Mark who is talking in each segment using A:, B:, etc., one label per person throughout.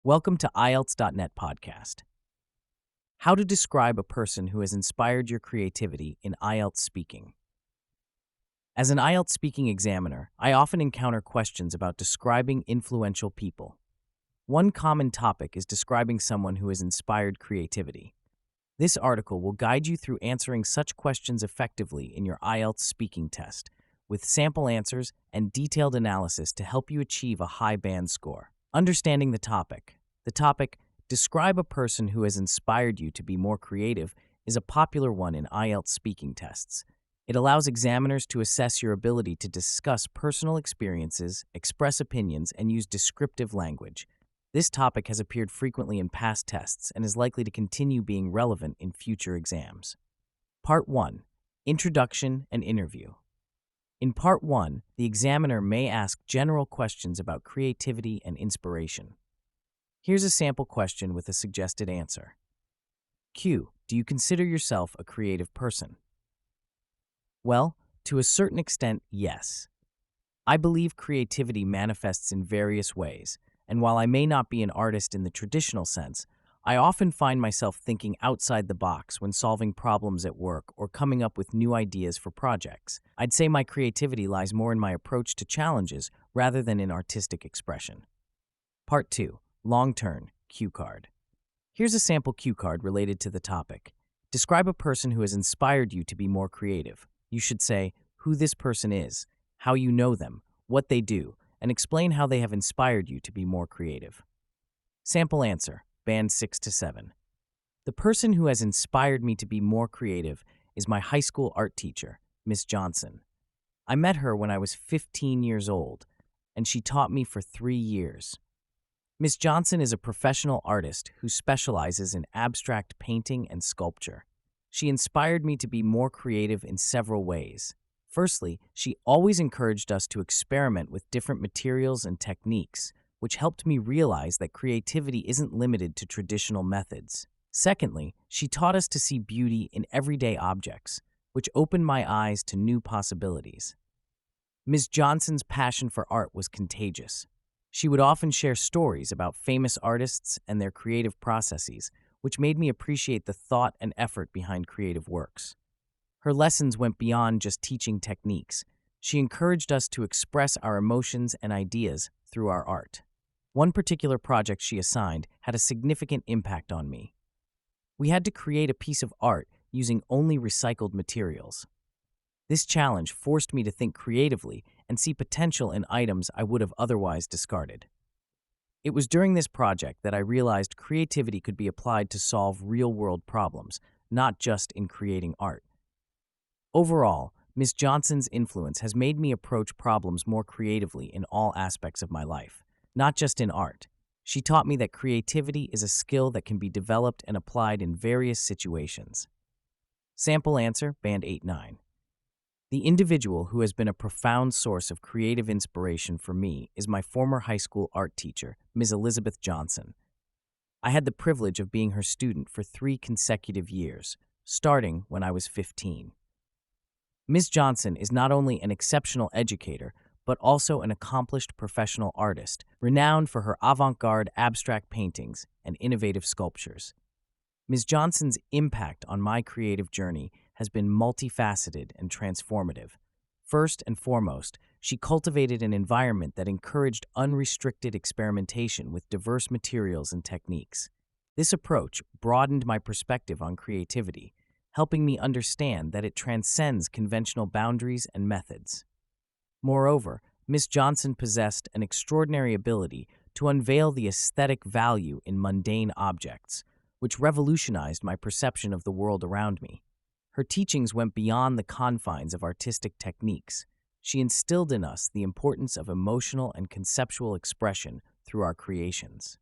A: Welcome to IELTS.net podcast. How to describe a person who has inspired your creativity in IELTS speaking. As an IELTS speaking examiner, I often encounter questions about describing influential people. One common topic is describing someone who has inspired creativity. This article will guide you through answering such questions effectively in your IELTS speaking test, with sample answers and detailed analysis to help you achieve a high band score. Understanding the topic. The topic, describe a person who has inspired you to be more creative, is a popular one in IELTS speaking tests. It allows examiners to assess your ability to discuss personal experiences, express opinions, and use descriptive language. This topic has appeared frequently in past tests and is likely to continue being relevant in future exams. Part 1. Introduction and Interview. In Part 1, the examiner may ask general questions about creativity and inspiration. Here's a sample question with a suggested answer. Q. Do you consider yourself a creative person? Well, to a certain extent, yes. I believe creativity manifests in various ways, and while I may not be an artist in the traditional sense, I often find myself thinking outside the box when solving problems at work or coming up with new ideas for projects. I'd say my creativity lies more in my approach to challenges rather than in artistic expression. Part 2. Long-term cue card. Here's a sample cue card related to the topic. Describe a person who has inspired you to be more creative. You should say who this person is, how you know them, what they do, and explain how they have inspired you to be more creative. Sample answer, band 6 to 7. The person who has inspired me to be more creative is my high school art teacher, Miss Johnson. I met her when I was 15 years old, and she taught me for 3 years. Miss Johnson is a professional artist who specializes in abstract painting and sculpture. She inspired me to be more creative in several ways. Firstly, she always encouraged us to experiment with different materials and techniques, which helped me realize that creativity isn't limited to traditional methods. Secondly, she taught us to see beauty in everyday objects, which opened my eyes to new possibilities. Ms. Johnson's passion for art was contagious. She would often share stories about famous artists and their creative processes, which made me appreciate the thought and effort behind creative works. Her lessons went beyond just teaching techniques. She encouraged us to express our emotions and ideas through our art. One particular project she assigned had a significant impact on me. We had to create a piece of art using only recycled materials. This challenge forced me to think creatively and see potential in items I would have otherwise discarded. It was during this project that I realized creativity could be applied to solve real-world problems, not just in creating art. Overall, Ms. Johnson's influence has made me approach problems more creatively in all aspects of my life, not just in art. She taught me that creativity is a skill that can be developed and applied in various situations. Sample answer, band 8-9. The individual who has been a profound source of creative inspiration for me is my former high school art teacher, Ms. Elizabeth Johnson. I had the privilege of being her student for 3 consecutive years, starting when I was 15. Ms. Johnson is not only an exceptional educator, but also an accomplished professional artist, renowned for her avant-garde abstract paintings and innovative sculptures. Ms. Johnson's impact on my creative journey has been multifaceted and transformative. First and foremost, she cultivated an environment that encouraged unrestricted experimentation with diverse materials and techniques. This approach broadened my perspective on creativity, helping me understand that it transcends conventional boundaries and methods. Moreover, Ms. Johnson possessed an extraordinary ability to unveil the aesthetic value in mundane objects, which revolutionized my perception of the world around me. Her teachings went beyond the confines of artistic techniques. She instilled in us the importance of emotional and conceptual expression through our creations.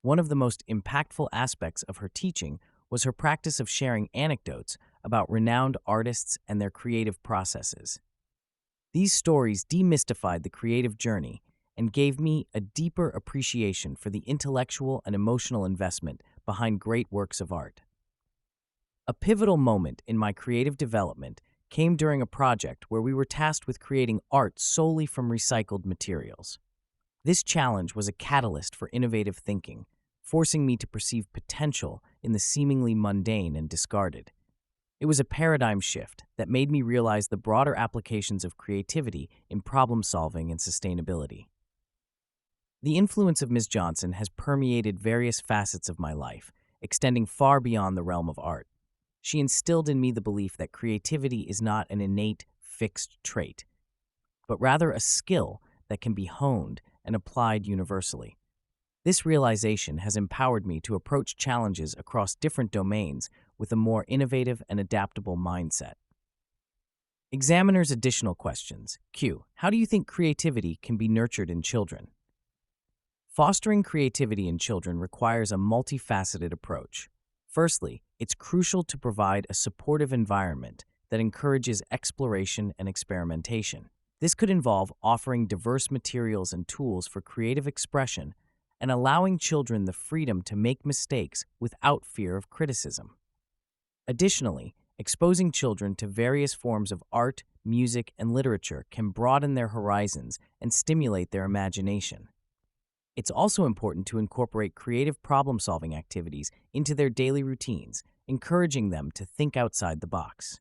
A: One of the most impactful aspects of her teaching was her practice of sharing anecdotes about renowned artists and their creative processes. These stories demystified the creative journey and gave me a deeper appreciation for the intellectual and emotional investment behind great works of art. A pivotal moment in my creative development came during a project where we were tasked with creating art solely from recycled materials. This challenge was a catalyst for innovative thinking, forcing me to perceive potential in the seemingly mundane and discarded. It was a paradigm shift that made me realize the broader applications of creativity in problem solving and sustainability. The influence of Ms. Johnson has permeated various facets of my life, extending far beyond the realm of art. She instilled in me the belief that creativity is not an innate, fixed trait, but rather a skill that can be honed and applied universally. This realization has empowered me to approach challenges across different domains with a more innovative and adaptable mindset. Examiner's additional questions. Q. How do you think creativity can be nurtured in children? Fostering creativity in children requires a multifaceted approach. Firstly, it's crucial to provide a supportive environment that encourages exploration and experimentation. This could involve offering diverse materials and tools for creative expression and allowing children the freedom to make mistakes without fear of criticism. Additionally, exposing children to various forms of art, music, and literature can broaden their horizons and stimulate their imagination. It's also important to incorporate creative problem-solving activities into their daily routines, encouraging them to think outside the box.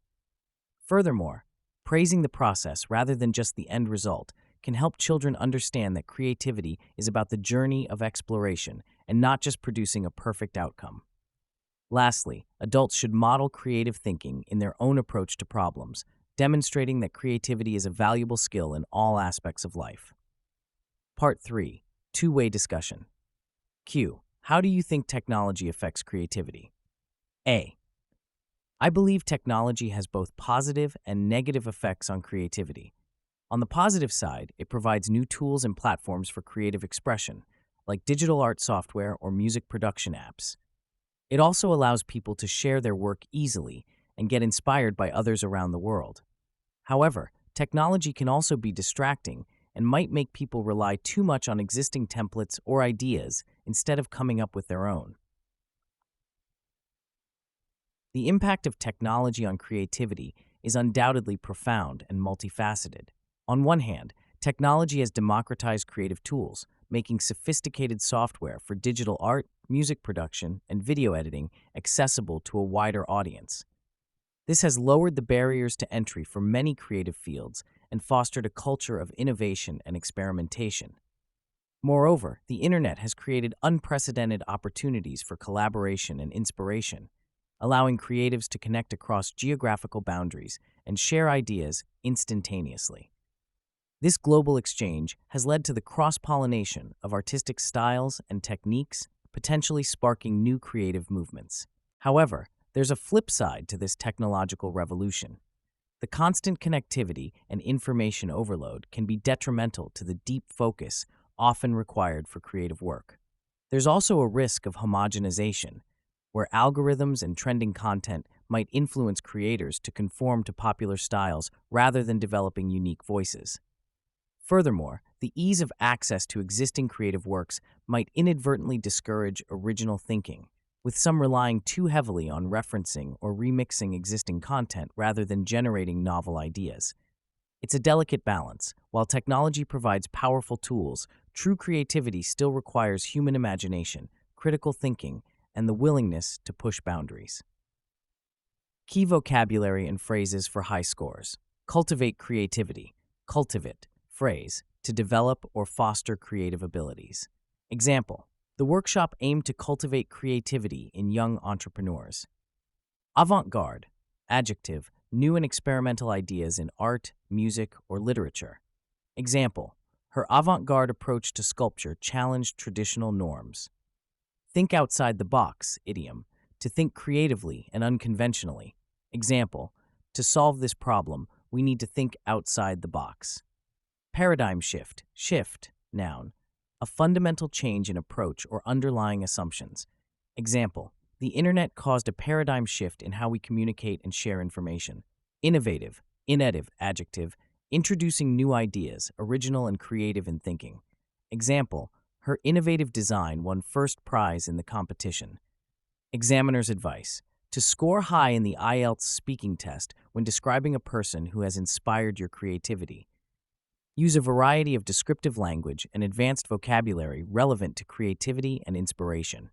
A: Furthermore, praising the process rather than just the end result can help children understand that creativity is about the journey of exploration and not just producing a perfect outcome. Lastly, adults should model creative thinking in their own approach to problems, demonstrating that creativity is a valuable skill in all aspects of life. Part 3. Two-way discussion. Q. How do you think technology affects creativity? A. I believe technology has both positive and negative effects on creativity. On the positive side, it provides new tools and platforms for creative expression, like digital art software or music production apps. It also allows people to share their work easily and get inspired by others around the world. However, technology can also be distracting and might make people rely too much on existing templates or ideas instead of coming up with their own. The impact of technology on creativity is undoubtedly profound and multifaceted. On one hand, technology has democratized creative tools, making sophisticated software for digital art, music production, and video editing accessible to a wider audience. This has lowered the barriers to entry for many creative fields and fostered a culture of innovation and experimentation. Moreover, the internet has created unprecedented opportunities for collaboration and inspiration, allowing creatives to connect across geographical boundaries and share ideas instantaneously. This global exchange has led to the cross-pollination of artistic styles and techniques, potentially sparking new creative movements. However, there's a flip side to this technological revolution. The constant connectivity and information overload can be detrimental to the deep focus often required for creative work. There's also a risk of homogenization, where algorithms and trending content might influence creators to conform to popular styles rather than developing unique voices. Furthermore, the ease of access to existing creative works might inadvertently discourage original thinking, with some relying too heavily on referencing or remixing existing content rather than generating novel ideas. It's a delicate balance. While technology provides powerful tools, true creativity still requires human imagination, critical thinking, and the willingness to push boundaries. Key vocabulary and phrases for high scores. Cultivate creativity. Cultivate, phrase, to develop or foster creative abilities. Example, the workshop aimed to cultivate creativity in young entrepreneurs. Avant-garde, adjective, new and experimental ideas in art, music, or literature. Example, her avant-garde approach to sculpture challenged traditional norms. Think outside the box, idiom, to think creatively and unconventionally. Example, to solve this problem, we need to think outside the box. Paradigm shift, noun, a fundamental change in approach or underlying assumptions. Example, the internet caused a paradigm shift in how we communicate and share information. Innovative, adjective, introducing new ideas, original and creative in thinking. Example, her innovative design won first prize in the competition. Examiner's advice, to score high in the IELTS speaking test when describing a person who has inspired your creativity. Use a variety of descriptive language and advanced vocabulary relevant to creativity and inspiration.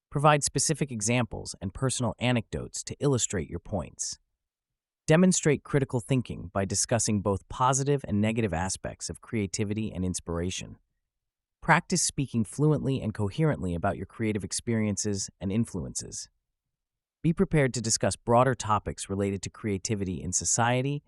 A: Provide specific examples and personal anecdotes to illustrate your points. Demonstrate critical thinking by discussing both positive and negative aspects of creativity and inspiration. Practice speaking fluently and coherently about your creative experiences and influences. Be prepared to discuss broader topics related to creativity in society,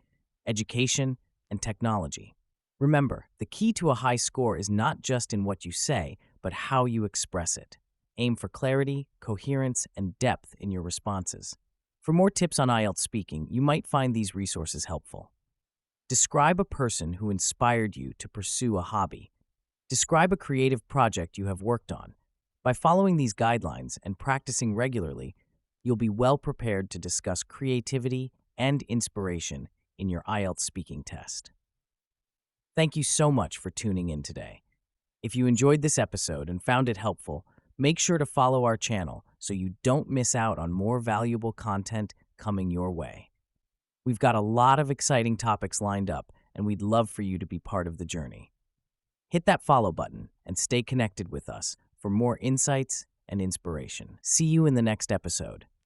A: education, and technology. Remember, the key to a high score is not just in what you say, but how you express it. Aim for clarity, coherence, and depth in your responses. For more tips on IELTS speaking, you might find these resources helpful. Describe a person who inspired you to pursue a hobby. Describe a creative project you have worked on. By following these guidelines and practicing regularly, you'll be well prepared to discuss creativity and inspiration in your IELTS speaking test. Thank you so much for tuning in today. If you enjoyed this episode and found it helpful, make sure to follow our channel so you don't miss out on more valuable content coming your way. We've got a lot of exciting topics lined up, and we'd love for you to be part of the journey. Hit that follow button and stay connected with us for more insights and inspiration. See you in the next episode.